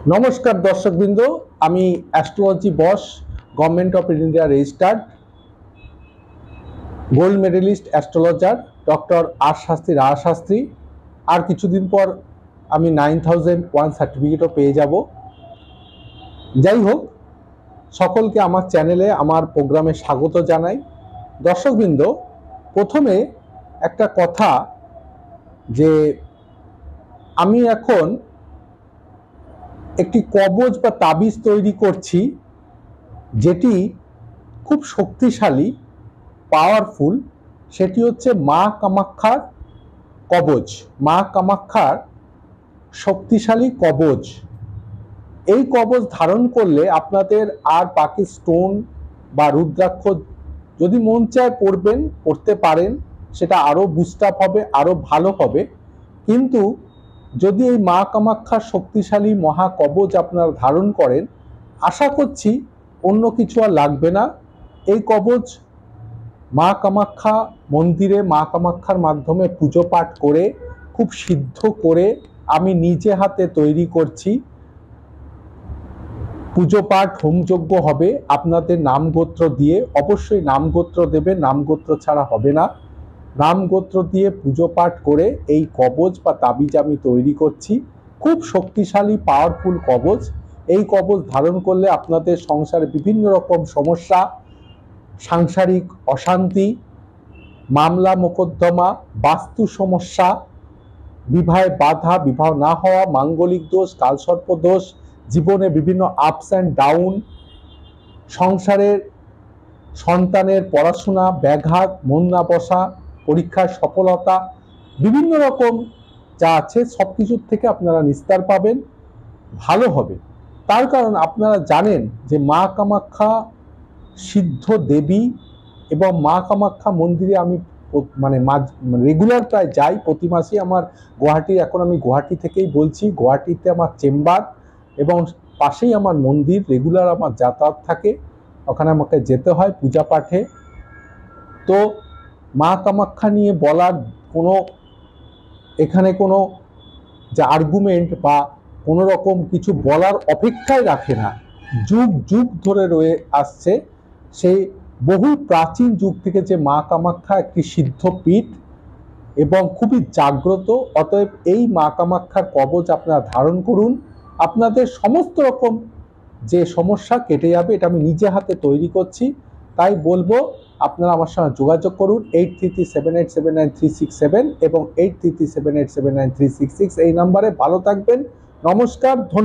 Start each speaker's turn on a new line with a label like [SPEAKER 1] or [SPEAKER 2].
[SPEAKER 1] नमस्कार दर्शकबृंद आमी एस्ट्रोलॉजी बस government of India registered gold medalist एस्ट्रोलजार डॉक्टर आर शास्त्री राय शास्त्री और किछुदिन पर आमी 9001 सार्टिफिकेटो पेये जाबो। যাই হোক সকলকে আমার চ্যানেলে আমার প্রোগ্রামে স্বাগত জানাই। দর্শকবৃন্দ প্রথমে একটা কথা যে আমি এখন একটি কবজ বা তাবিজ তৈরি করছি যেটি খুব শক্তিশালী পাওয়ারফুল। সেটি হচ্ছে মা কামাখ্যার কবজ, মা কামাখ্যার শক্তিশালী কবজ। এই কবজ ধারণ করলে আপনাদের আর বাকি স্টোন বা রুদ্রাক্ষ যদি মন চায় পড়বেন, পড়তে পারেন, সেটা আরও বুস্ট আপ হবে, আরও ভালো হবে। কিন্তু যদি এই মা কামাখ্যার শক্তিশালী মহা কবজ আপনারা ধারণ করেন, আশা করছি অন্য কিছু আর লাগবে না। এই কবজ মা কামাখ্যা মন্দিরে মা কামাখ্যার মাধ্যমে পুজো পাঠ করে খুব সিদ্ধ করে আমি নিজে হাতে তৈরি করছি। পুজো পাঠ হোমযজ্ঞ হবে আপনাদের নাম গোত্র দিয়ে, অবশ্যই নাম গোত্র দেবে, নাম গোত্র ছাড়া হবে না। নাম গোত্র দিয়ে পুজো পাঠ করে এই কবজ বা তাবিজ আমি তৈরি করছি। খুব শক্তিশালী পাওয়ারফুল কবজ। এই কবজ ধারণ করলে আপনাদের সংসারে বিভিন্ন রকম সমস্যা, সাংসারিক অশান্তি, মামলা মোকদ্দমা, বাস্তু সমস্যা, বিবাহে বাধা, বিবাহ না হওয়া, মাঙ্গলিক দোষ, কালসর্প দোষ, জীবনে বিভিন্ন আপস অ্যান্ড ডাউন, সংসারের সন্তানের পড়াশোনা ব্যাঘাত, মন না বসা, পরীক্ষার সফলতা, বিভিন্ন রকম যা আছে সব কিছুর থেকে আপনারা নিস্তার পাবেন, ভালো হবে। তার কারণ আপনারা জানেন যে মা কামাখ্যা সিদ্ধ দেবী এবং মা কামাখ্যা মন্দিরে আমি রেগুলার প্রায় যাই, প্রতি মাসেই আমার এখন আমি গুয়াহাটি থেকেই বলছি, গুয়াহাটিতে আমার চেম্বার এবং পাশেই আমার মন্দির, রেগুলার আমার যাতায়াত থাকে, ওখানে আমাকে যেতে হয় পূজা পাঠে। তো মা কামাখ্যা নিয়ে বলার এখানে কোনো যে আর্গুমেন্ট বা কোনো রকম কিছু বলার অপেক্ষায় রাখে না। যুগ যুগ ধরে রয়ে আসছে, সেই বহু প্রাচীন যুগ থেকে যে মা কামাখ্যা একটি সিদ্ধ পীঠ এবং খুবই জাগ্রত। অতএব এই মা কামাখ্যার কবজ আপনারা ধারণ করুন, আপনাদের সমস্ত রকম যে সমস্যা কেটে যাবে। এটা আমি নিজে হাতে তৈরি করছি, তাই বলবো আপনারা আমার সঙ্গে যোগাযোগ করুন 8337879367 এবং 8337879366 এই নাম্বারে। ভালো থাকবেন, নমস্কার, ধন্যবাদ।